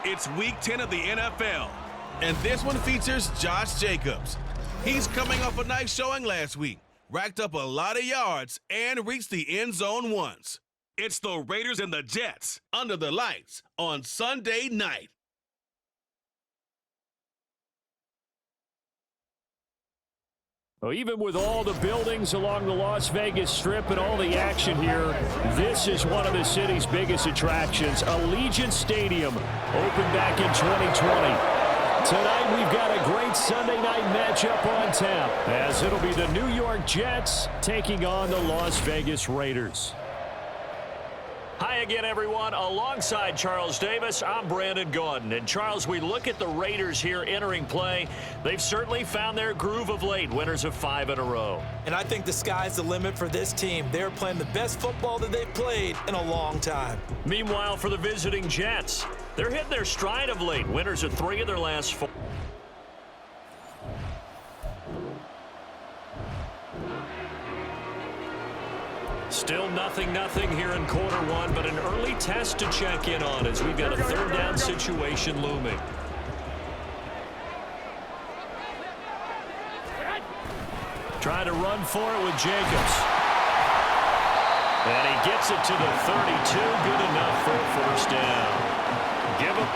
It's Week 10 of the NFL, and this one features Josh Jacobs. He's coming off a nice showing last week, racked up a lot of yards, and reached the end zone once. It's the Raiders and the Jets under the lights on Sunday night. Well, even with all the buildings along the Las Vegas Strip and all the action here, this is one of the city's biggest attractions. Allegiant Stadium opened back in 2020. Tonight we've got a great Sunday night matchup on tap, as it'll be the New York Jets taking on the Las Vegas Raiders. Hi again, everyone. Alongside Charles Davis, I'm Brandon Gaudin. And Charles, we look at the Raiders here entering play. They've certainly found their groove of late, winners of 5 in a row. And I think the sky's the limit for this team. They're playing the best football that they've played in a long time. Meanwhile, for the visiting Jets, they're hitting their stride of late, winners of 3 of their last 4. Still 0-0 here in quarter one, but an early test to check in on as we've got a third down situation looming. Trying to run for it with Jacobs. And he gets it to the 32. Good enough for a first down. Give him.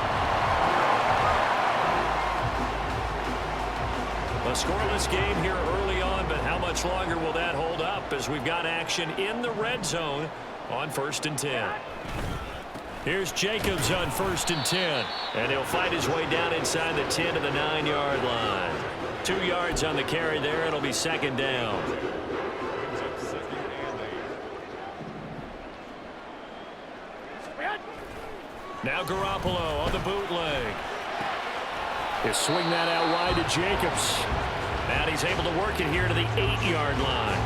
A scoreless game here early on, but how much longer will that hold up as we've got action in the red zone on 1st and 10. Here's Jacobs on 1st and 10, and he'll fight his way down inside the 10 to the 9-yard line. 2 yards on the carry there. It'll be 2nd down. Now Garoppolo on the bootleg. He'll swing that out wide to Jacobs. And he's able to work it here to the 8-yard line.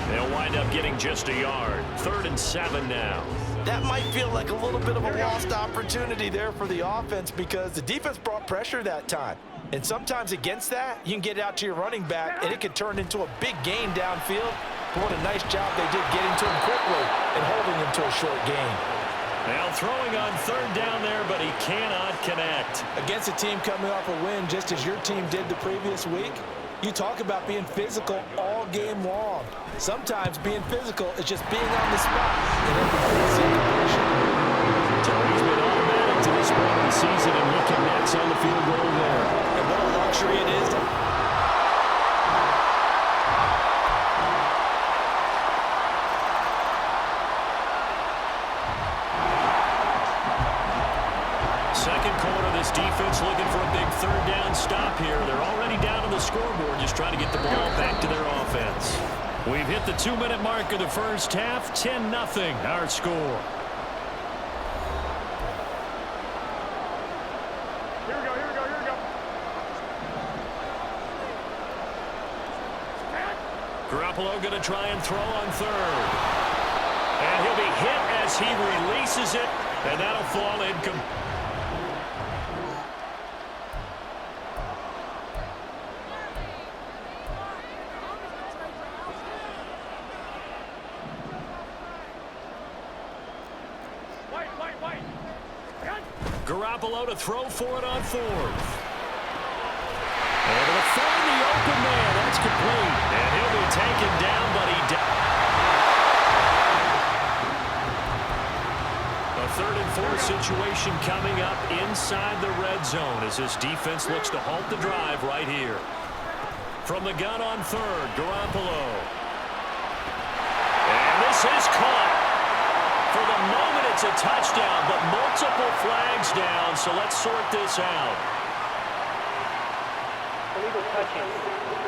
They'll wind up getting just a yard. 3rd and 7 now. That might feel like a little bit of a lost opportunity there for the offense because the defense brought pressure that time. And sometimes against that, you can get out to your running back, and it can turn into a big gain downfield. But what a nice job they did getting to him quickly and holding him to a short gain. Now throwing on 3rd down there, but he cannot connect. Against a team coming off a win, just as your team did the previous week, you talk about being physical all game long. Sometimes being physical is just being on the spot in every situation. He's been automatic to this point of the season, and he connects on the field goal there. And what a luxury it is to defense looking for a big 3rd down stop here. They're already down on the scoreboard, just trying to get the ball back to their offense. We've hit the 2-minute mark of the first half. 10-0 our score. Here we go. Garoppolo going to try and throw on 3rd. And he'll be hit as he releases it, and that'll fall incomplete. Garoppolo to throw for it on 4th. And it'll find the open man. That's complete. And he'll be taken down, but a 3rd and 4 situation coming up inside the red zone as this defense looks to halt the drive right here. From the gun on 3rd, Garoppolo. And this is caught. For the moment, it's a touchdown, but multiple flags down, so let's sort this out. Illegal touching.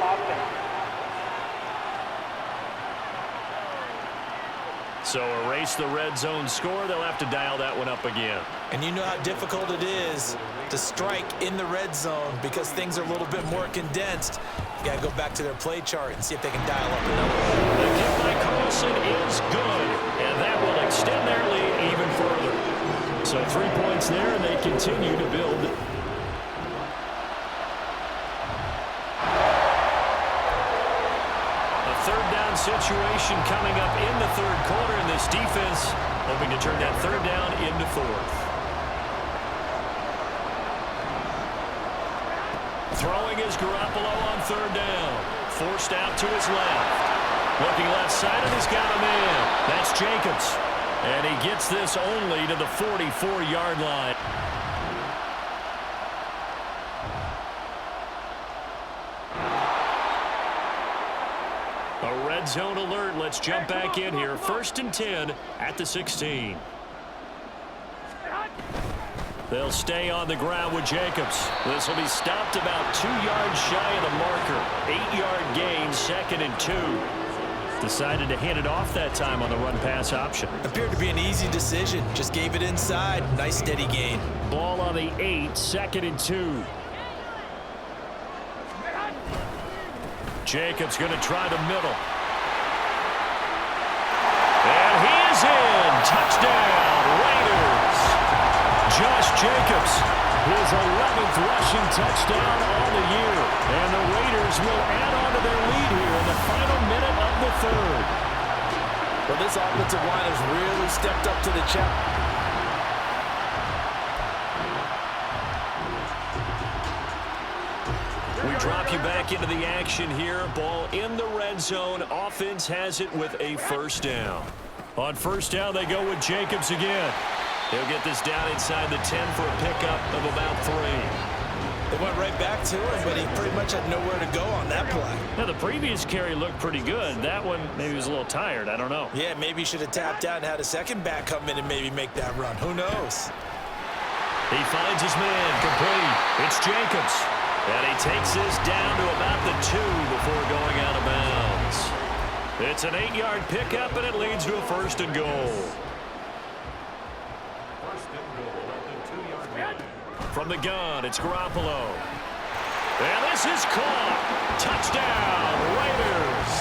Offense. So erase the red zone score. They'll have to dial that one up again. And you know how difficult it is to strike in the red zone because things are a little bit more condensed. You got to go back to their play chart and see if they can dial up another one. The kick by Carlson is good, and that will extend their lead even further. So 3 points there, and they continue to build. A 3rd down situation coming up in the 3rd quarter, and this defense hoping to turn that 3rd down into 4th. Throwing is Garoppolo on third down. Forced out to his left. Looking left side, and he's got a man. That's Jacobs. And he gets this only to the 44-yard line. A red zone alert. Let's jump back in here. 1st and 10 at the 16. They'll stay on the ground with Jacobs. This will be stopped about 2 yards shy of the marker. 8-yard gain, 2nd and 2. Decided to hand it off that time on the run-pass option. Appeared to be an easy decision. Just gave it inside. Nice steady gain. Ball on the 8, 2nd and 2. Jacobs going to try the middle. And he is in. Touchdown, Raiders. Josh Jacobs, his 11th rushing touchdown on the year. And the Raiders will add on to their lead here in the final minute of the 3rd. Well, this offensive line has really stepped up to the challenge. We drop you back into the action here. Ball in the red zone. Offense has it with a 1st down. On 1st down, they go with Jacobs again. He'll get this down inside the 10 for a pickup of about 3. They went right back to him, but he pretty much had nowhere to go on that play. Now, the previous carry looked pretty good. That one, maybe he was a little tired. I don't know. Yeah, maybe he should have tapped out and had a second back come in and maybe make that run. Who knows? He finds his man complete. It's Jacobs. And he takes this down to about the 2 before going out of bounds. It's an 8-yard pickup, and it leads to a 1st and goal. From the gun, it's Garoppolo. And this is caught. Touchdown, Raiders.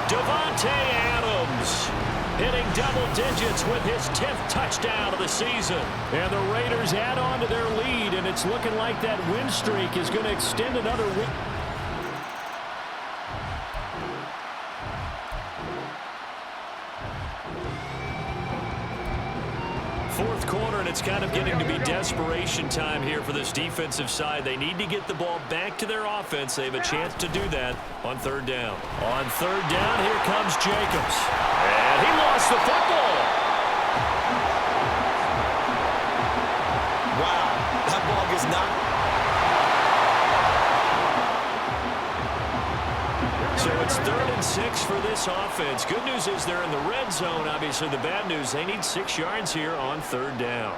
Devontae Adams hitting double digits with his 10th touchdown of the season. And the Raiders add on to their lead, and it's looking like that win streak is going to extend another week. Fourth quarter, and it's kind of getting to be desperation time here for this defensive side. They need to get the ball back to their offense. They have a chance to do that on 3rd down. On 3rd down, here comes Jacobs. And he lost the football. Wow, that ball is not. So it's 3rd and 6 for this offense. Good news is they're in the red zone. Obviously, the bad news, they need 6 yards here on 3rd down.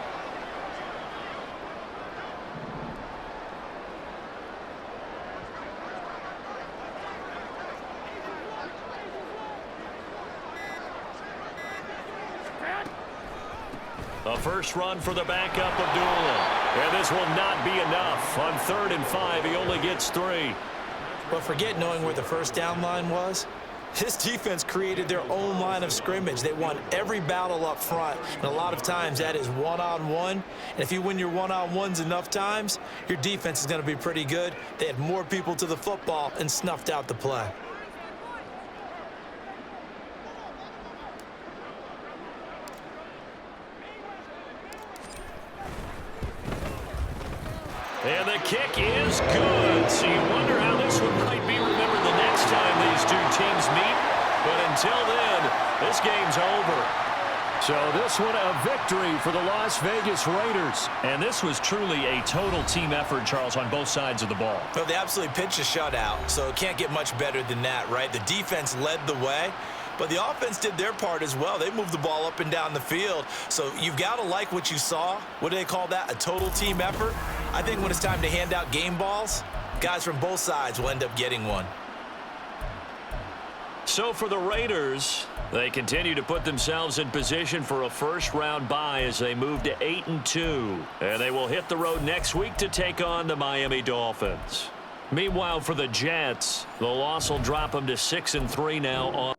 A first run for the backup Abdullah. And this will not be enough. On 3rd and 5, he only gets 3. But forget knowing where the first down line was. This defense created their own line of scrimmage. They won every battle up front, and a lot of times that is one-on-one. And if you win your one-on-ones enough times, your defense is going to be pretty good. They had more people to the football and snuffed out the play. And the kick is good. So you wonder how this one might be remembered the next time these two teams meet. But until then, this game's over. So this one a victory for the Las Vegas Raiders. And this was truly a total team effort, Charles, on both sides of the ball. Well, they absolutely pitched a shutout, so it can't get much better than that, right? The defense led the way, but the offense did their part as well. They moved the ball up and down the field, so you've got to like what you saw. What do they call that? A total team effort? I think when it's time to hand out game balls, guys from both sides will end up getting one. So for the Raiders, they continue to put themselves in position for a first-round bye as they move to 8-2. And they will hit the road next week to take on the Miami Dolphins. Meanwhile, for the Jets, the loss will drop them to 6-3 now on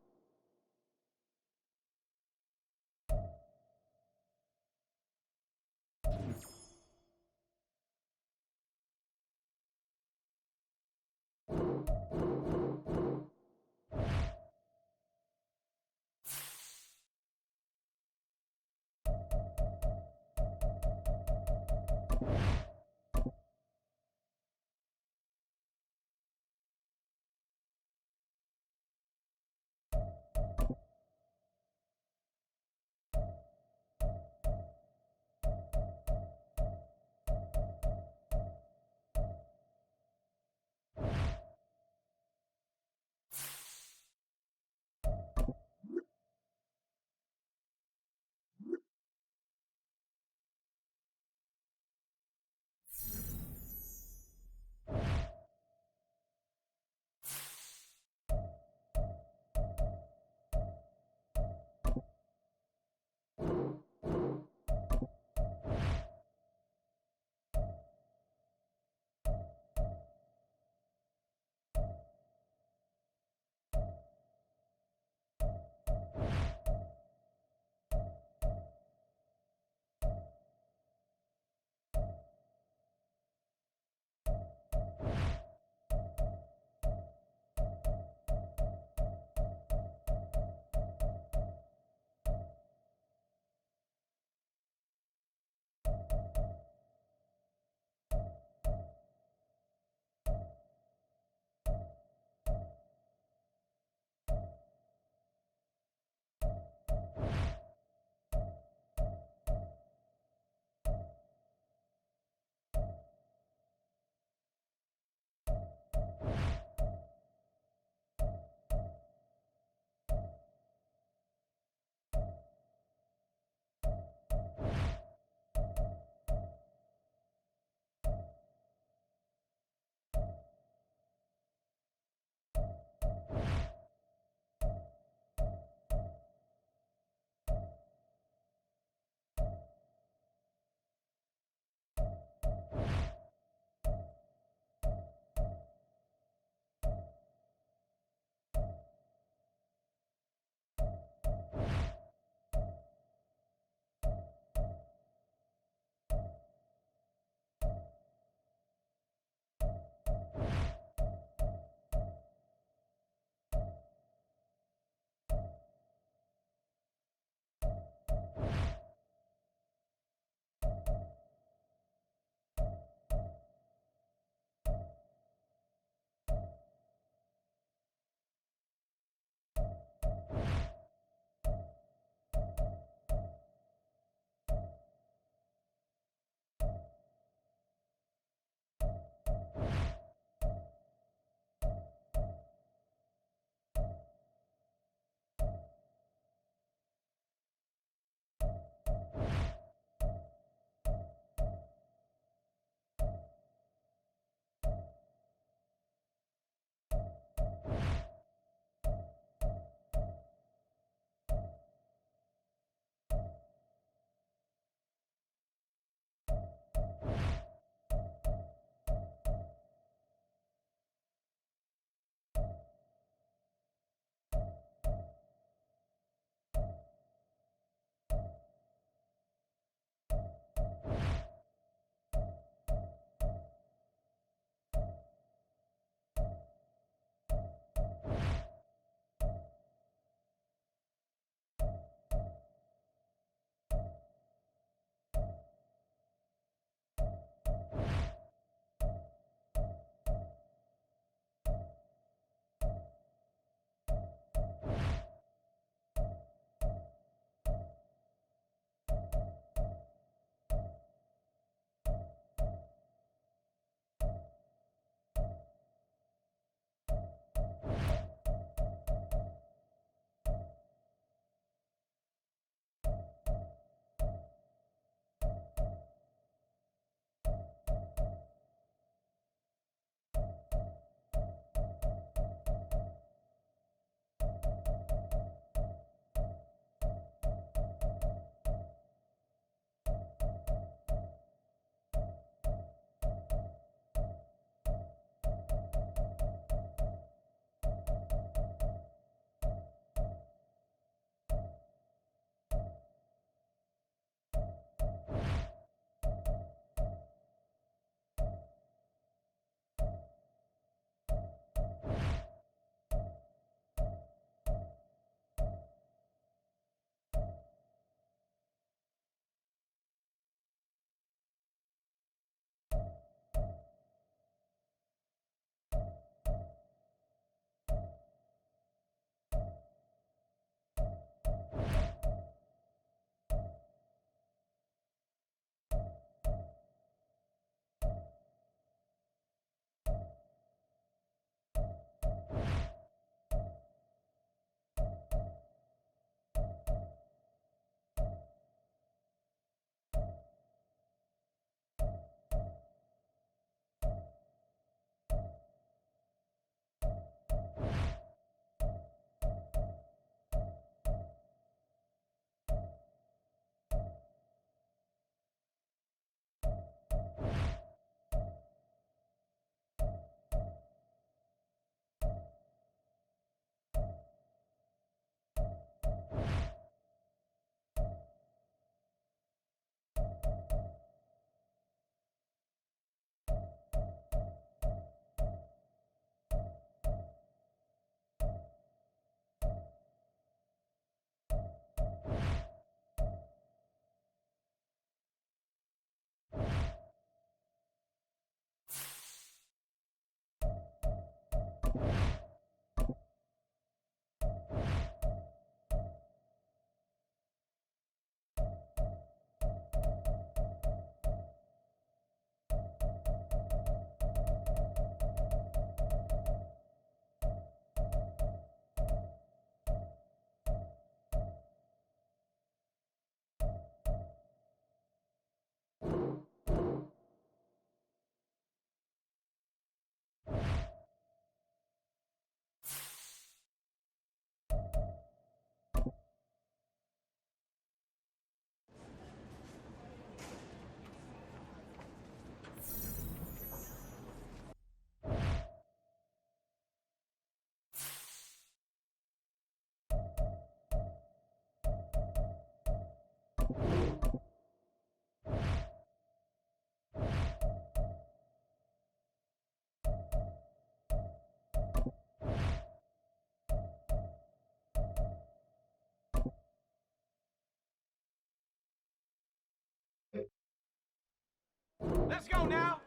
Let's go now.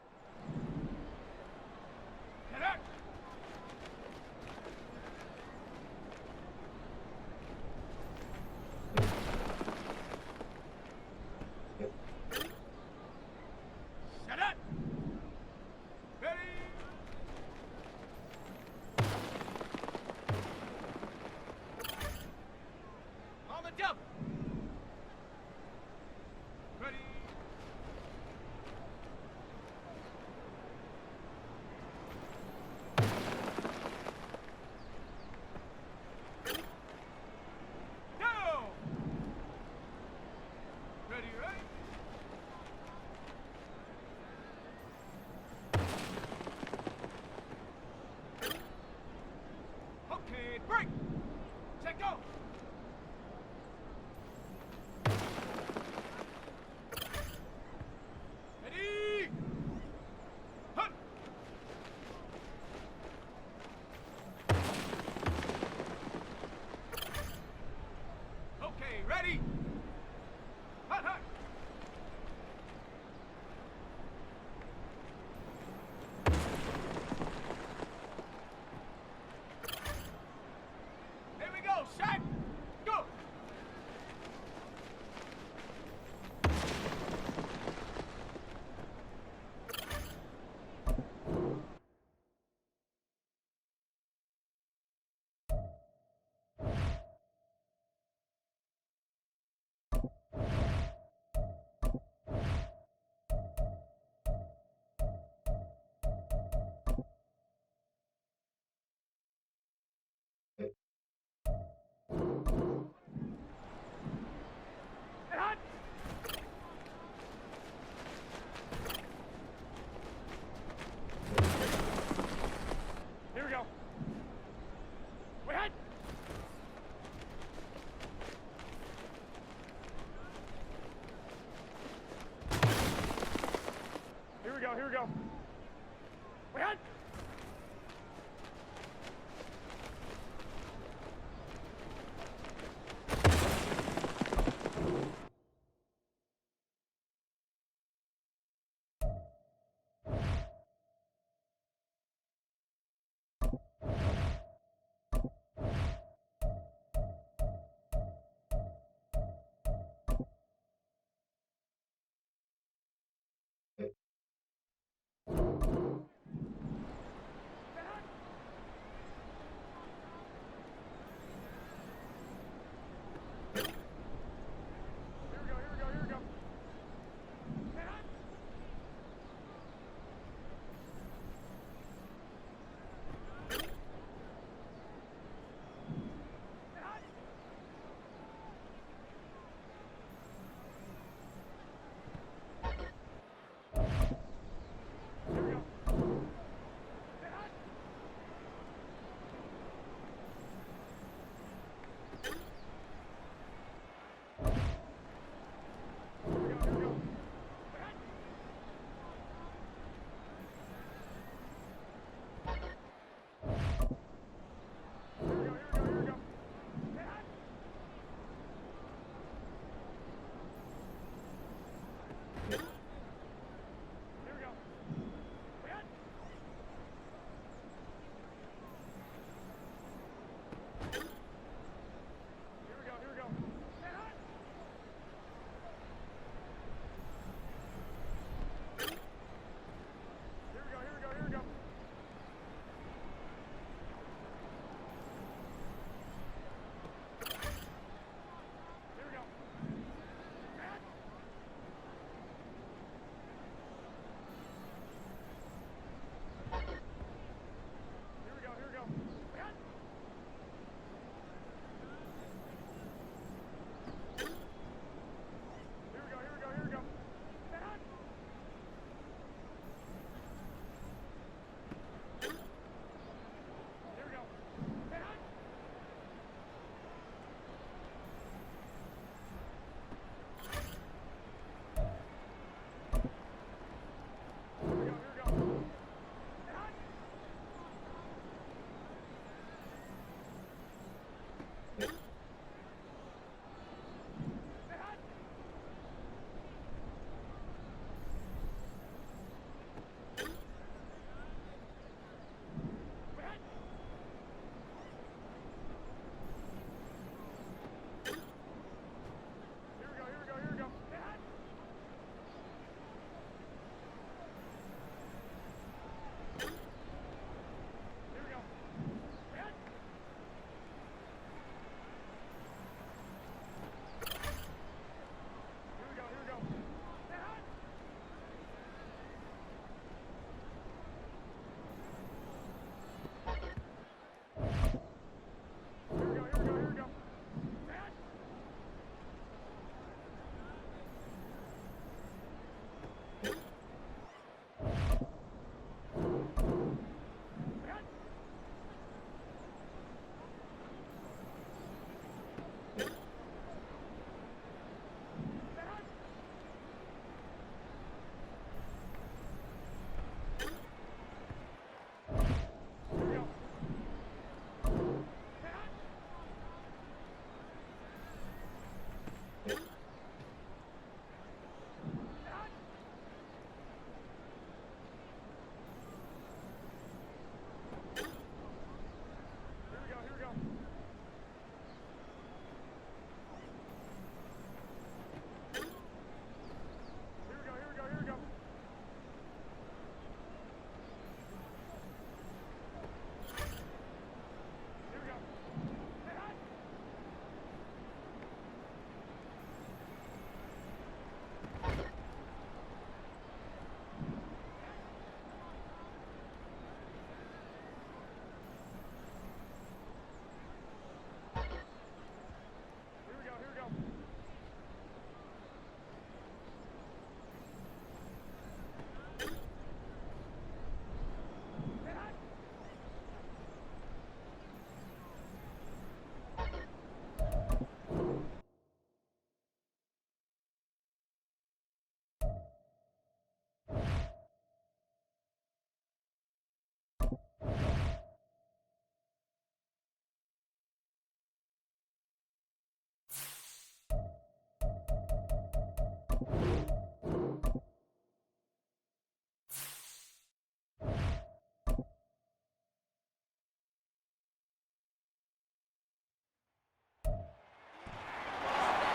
Get up. Set up. Ready. On the double. Ready. Go. Ready, right? Okay, break. Set, go. Ready. Hut. Okay, ready. Hut, hut. Here we go, set, go. And hut. Here we go. Wait, hut. Here we go, here we go. Wait, hut.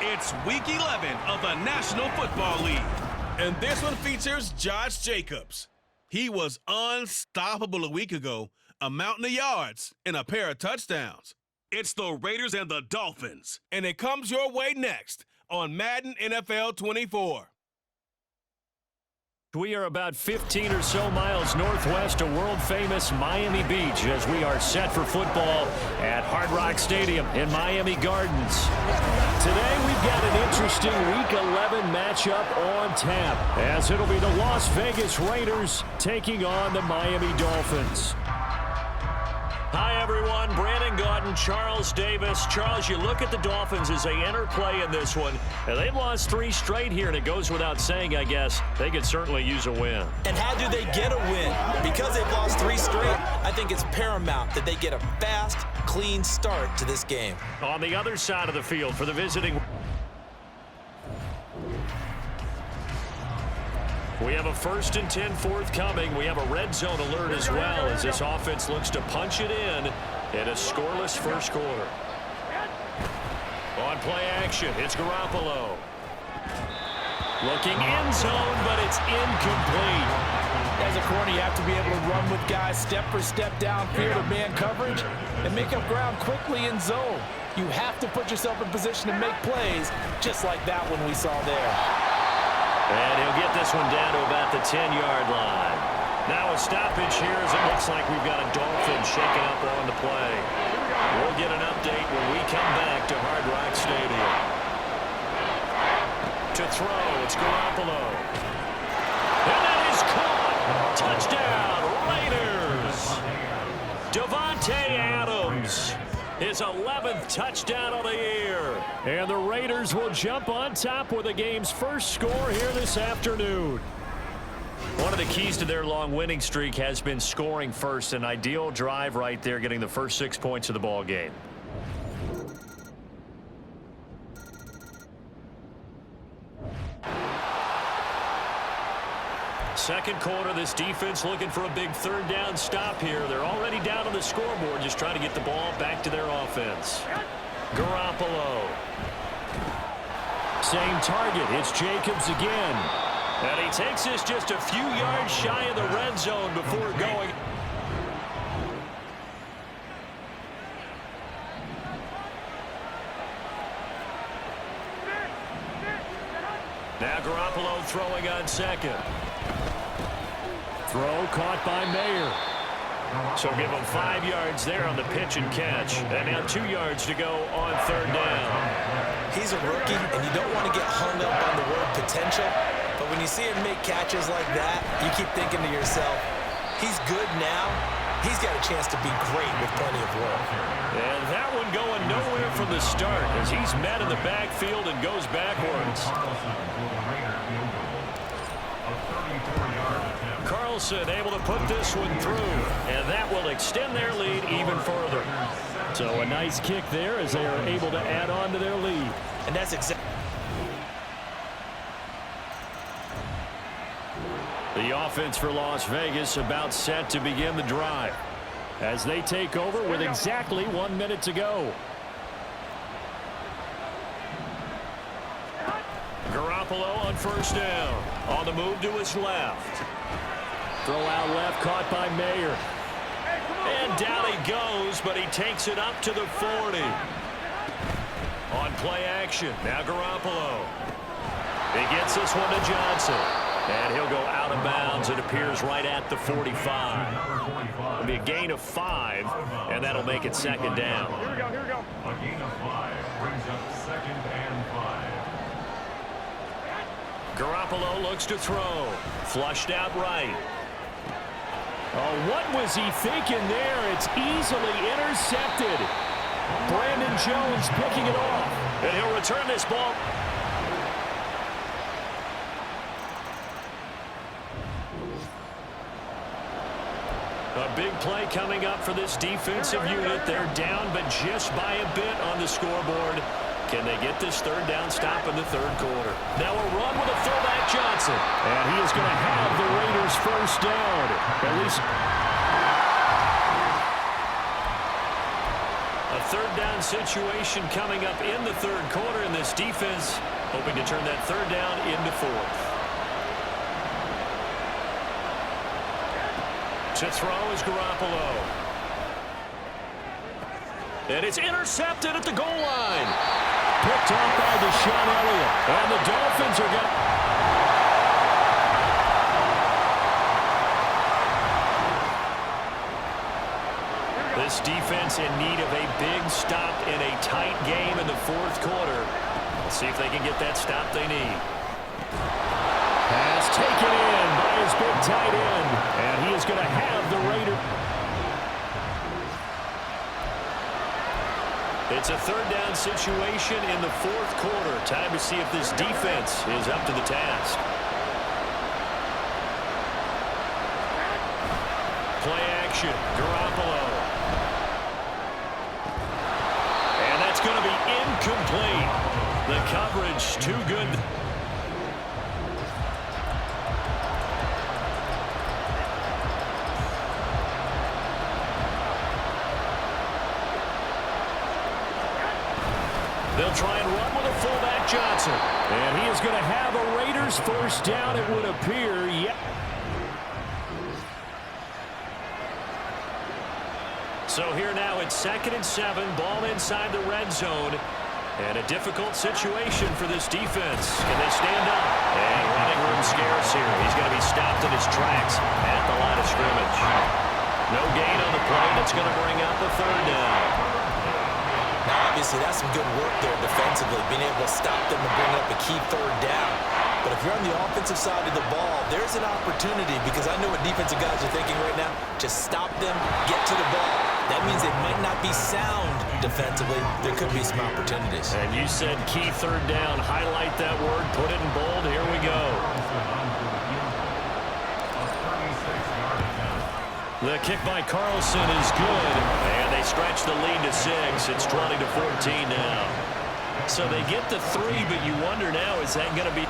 It's Week 11 of the National Football League, and this one features Josh Jacobs. He was unstoppable a week ago, a mountain of yards and a pair of touchdowns. It's the Raiders and the Dolphins, and it comes your way next on Madden NFL 24. We are about 15 or so miles northwest of world-famous Miami Beach as we are set for football at Hard Rock Stadium in Miami Gardens. Today we've got an interesting Week 11 matchup on tap as it'll be the Las Vegas Raiders taking on the Miami Dolphins. Hi, everyone. Brandon Gaudin, Charles Davis. Charles, you look at the Dolphins as they enter play in this one. And they've lost 3 straight here, and it goes without saying, I guess, they could certainly use a win. And how do they get a win? Because they've lost 3 straight, I think it's paramount that they get a fast, clean start to this game. On the other side of the field for the visiting. We have a 1st and 10 forthcoming. We have a red zone alert as well as this offense looks to punch it in a scoreless first quarter. On play action, it's Garoppolo. Looking end zone, but it's incomplete. As a corner, you have to be able to run with guys step for step downfield of man coverage and make up ground quickly in zone. You have to put yourself in position to make plays just like that one we saw there. And he'll get this one down to about the 10-yard line. Now a stoppage here as it looks like we've got a Dolphin shaking up on the play. We'll get an update when we come back to Hard Rock Stadium. To throw, it's Garoppolo. And that is caught. Touchdown, Raiders. Devontae Adams. His 11th touchdown of the year. And the Raiders will jump on top with the game's first score here this afternoon. One of the keys to their long winning streak has been scoring first. An ideal drive right there, getting the first 6 points of the ball game. Second quarter, this defense looking for a big 3rd down stop here. They're already down on the scoreboard, just trying to get the ball back to their offense. Garoppolo. Same target. It's Jacobs again. And he takes this just a few yards shy of the red zone before going. Now Garoppolo throwing on second. Throw caught by Mayer. So give him 5 yards there on the pitch and catch. And now 2 yards to go on 3rd down. He's a rookie, and you don't want to get hung up on the word potential. But when you see him make catches like that, you keep thinking to yourself, he's good now. He's got a chance to be great with plenty of work. And that one going nowhere from the start as he's met in the backfield and goes backwards. Carlson able to put this one through, and that will extend their lead even further. So a nice kick there as they are able to add on to their lead. And that's exactly. The offense for Las Vegas about set to begin the drive as they take over with exactly 1 minute to go. Garoppolo on 1st down. On the move to his left. Throw out left, caught by Mayer. And down he goes, but he takes it up to the 40. On play action, now Garoppolo. He gets this one to Johnson. And he'll go out of bounds. It appears right at the 45. It'll be a gain of 5, and that'll make it 2nd down. Here we go, here we go. A gain of 5 brings up 2nd and 5. Garoppolo looks to throw. Flushed out right. Oh, what was he thinking there? It's easily intercepted. Brandon Jones picking it off. And he'll return this ball. A big play coming up for this defensive unit. They're down, but just by a bit on the scoreboard. Can they get this third down stop in the third quarter? Now a run with a fullback Johnson. And he is going to have the Raiders first down. At least a third down situation coming up in the third quarter, and this defense hoping to turn that third down into fourth. To throw is Garoppolo. And it's intercepted at the goal line. Picked off by Deshaun Elliott. And the Dolphins are going to... This defense in need of a big stop in a tight game in the fourth quarter. Let's see if they can get that stop they need. Pass taken in by his big tight end. And he is going to have the Raiders. It's a third down situation in the fourth quarter. Time to see if this defense is up to the task. Play action, Garoppolo. And that's going to be incomplete. The coverage too good. They'll try and run with a fullback Johnson. And he is going to have a Raiders first down, it would appear. Yep. So here now it's 2nd and 7. Ball inside the red zone. And a difficult situation for this defense. Can they stand up? And running room scarce here. He's going to be stopped in his tracks at the line of scrimmage. No gain on the play. That's going to bring up a third down. Now, obviously, that's some good work there defensively, being able to stop them and bring up a key third down. But if you're on the offensive side of the ball, there's an opportunity, because I know what defensive guys are thinking right now. Just stop them, get to the ball. That means they might not be sound defensively. There could be some opportunities. And you said key third down. Highlight that word. Put it in bold. Here we go. The kick by Carlson is good, and they stretch the lead to 6. It's 20-14 now. So they get the 3, but you wonder now, is that going to be...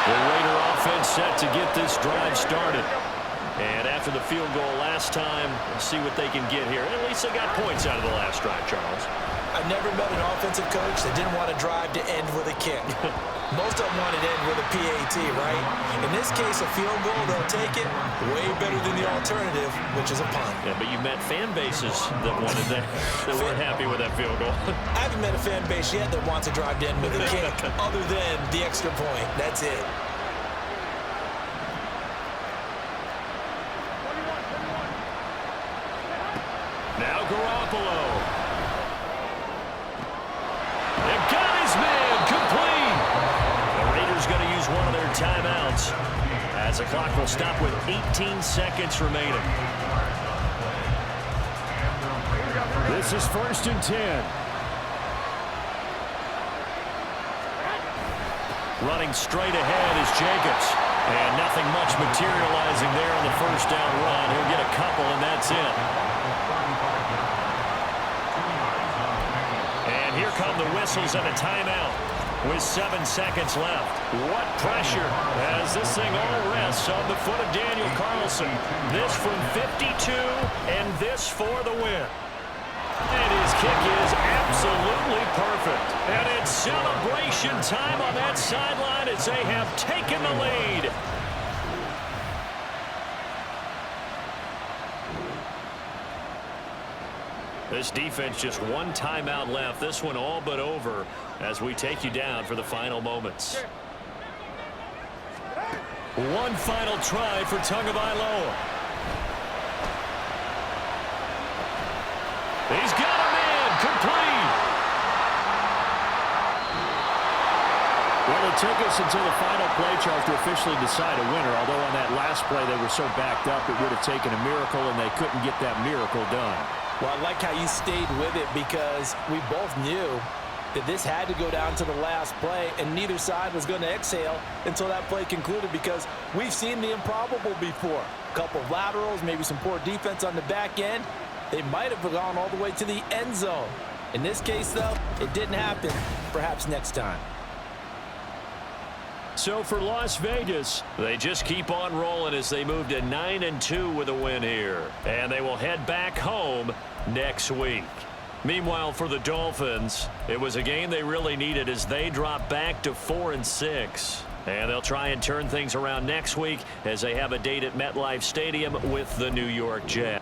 The Raider offense set to get this drive started. And after the field goal last time, let's see what they can get here. At least they got points out of the last drive, Charles. I've never met an offensive coach that didn't want to drive to end with a kick. Most of them want to end with a PAT, right? In this case, a field goal, they'll take it. Way better than the alternative, which is a punt. Yeah, but you met fan bases that wanted that, that weren't happy with that field goal. I haven't met a fan base yet that wants to drive to end with a kick, other than the extra point. That's it. Now Garoppolo. They've got his man complete. The Raiders going to use one of their timeouts as the clock will stop with 18 seconds remaining. This is 1st and 10. Running straight ahead is Jacobs. And nothing much materializing there on the first down run. He'll get a couple, and that's it. And here come the whistles and a timeout with 7 seconds left. What pressure as this thing all rests on the foot of Daniel Carlson. This from 52, and this for the win. And his kick is absolutely perfect. And it's celebration time on that sideline as they have taken the lead. This defense just one timeout left. This one all but over as we take you down for the final moments. One final try for Tagovailoa. He's got a man complete. Well, it took us until the final play, Charles, to officially decide a winner. Although on that last play they were so backed up, it would have taken a miracle, and they couldn't get that miracle done. Well, I like how you stayed with it, because we both knew that this had to go down to the last play, and neither side was going to exhale until that play concluded, because we've seen the improbable before. A couple of laterals, maybe some poor defense on the back end. They might have gone all the way to the end zone. In this case, though, it didn't happen. Perhaps next time. So for Las Vegas, they just keep on rolling as they move to 9-2 with a win here. And they will head back home next week. Meanwhile, for the Dolphins, it was a game they really needed as they drop back to 4-6. And they'll try and turn things around next week as they have a date at MetLife Stadium with the New York Jets.